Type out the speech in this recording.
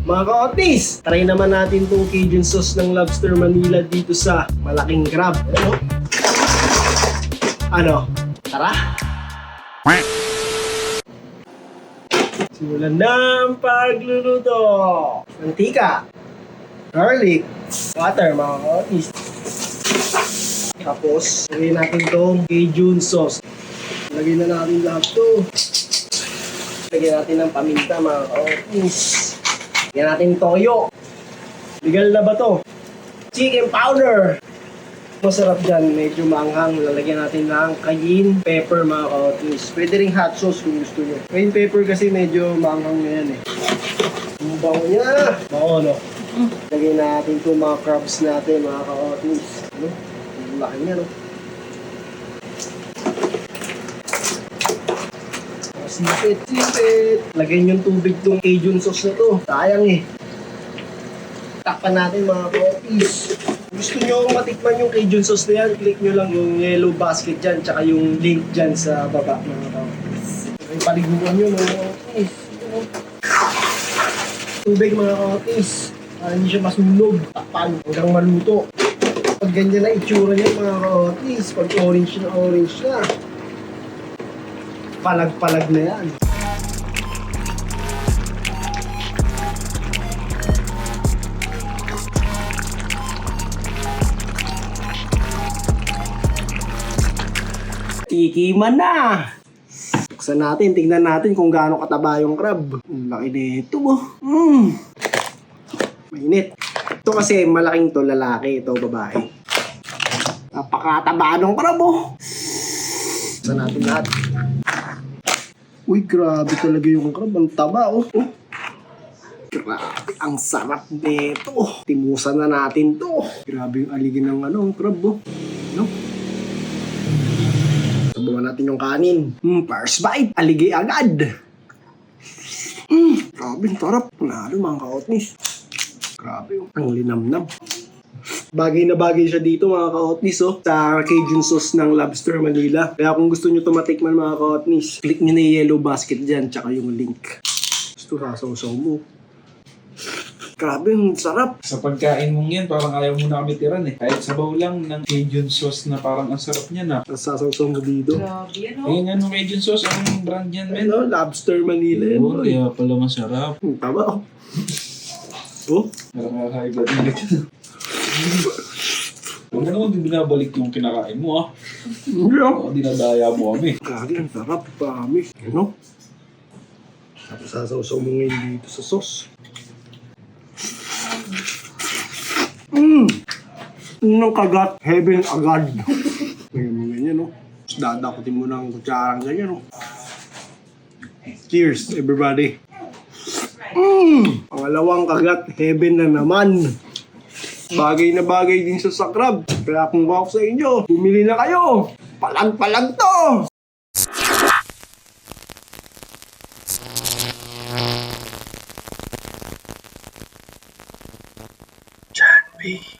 Mga ka-Otis, try naman natin itong Cajun sauce ng Lobster Manila dito sa malaking crab. Ano? Tara! Simulan na ang pagluluto! Mantika, garlic, water mga ka-Otis. Tapos, lagyan natin itong Cajun sauce. Lagyan na natin lahat ito. Lagyan natin ng paminta mga ka-Otis. Lagyan natin toyo. Legal na ba to? Chicken powder. Masarap dyan, medyo maanghang. Lalagyan natin ng cayenne pepper mga ka-Otis. Pwede rin hot sauce kung gusto nyo. Cayenne pepper kasi medyo maanghang na yan eh. Ang bango niya. Bango no? Lagyan natin itong mga crabs natin mga ka-Otis. Ano? Ang laki niya no? Sipit. Lagyan yung tubig tong Cajun sauce na to. Sayang eh. Takpan natin mga ka-Otis. Gusto nyo matikman yung Cajun sauce na yan, click nyo lang yung yellow basket dyan, tsaka yung link dyan sa baba mga ka-Otis. Okay, paliguan nyo mga ka-Otis. Tubig mga ka-Otis. Para hindi siya masunog. Takpan hanggang maluto. Pag ganyan na itsura niya mga ka-Otis, pag orange na, palag-palag na yan. Tikiman na! Buksan natin, tingnan natin kung gaano kataba yung crab. Ang laki nito mo. Mainit. Ito kasi malaking to, lalaki. Ito babae. Napakataba ng crab oh. Buksan natin lahat. Uy, grabe talaga yung crab. Ang taba, oh. Grabe, ang sarap nito. Timusan na natin to. Grabe yung aligin ng crab, oh. No? Sabawan natin yung kanin. First bite. Aligay agad. Grabe, ang sarap. Panalo mga ka-Otis. Grabe, oh. Ang linamnam. Bagay na bagay siya dito mga ka-Otis sa Cajun sauce ng Lobster Manila. Kaya kung gusto nyo tumatikman mga ka-Otis, click nyo na yung yellow basket dyan tsaka yung link. Gusto sasaw-saw mo. Grabe, ang sarap. Sa pagkain mong yan, parang ayaw mo na kami tiran eh. Kahit sabaw lang ng Cajun sauce na parang ang sarap niya na. Sasaw-saw mo dito. Grabe yan oh. Ayun ano, Cajun sauce, ang brand yan, men. Lobster Manila yan. Oo, kaya pala masarap. Tama. Oh. Nakaka-high blood ulit. Huwag mo naman din binabalik yung kinakain mo ah. Yeah. Dinadaya mo kami. Grabe, ang sarap. Promise. Ano? Tapos sasaw-saw mo ngayon dito sa sauce. Nung kagat, heaven agad. Ngayon mo ganyan, no? Tapos dadakutin mo ng kutsarang ganyan, no? Cheers, everybody. Pangalawang kagat, heaven na naman. Bagay na bagay din sa crab. Kaya kung wow sa inyo, bumili na kayo. Palag-palag to! John B.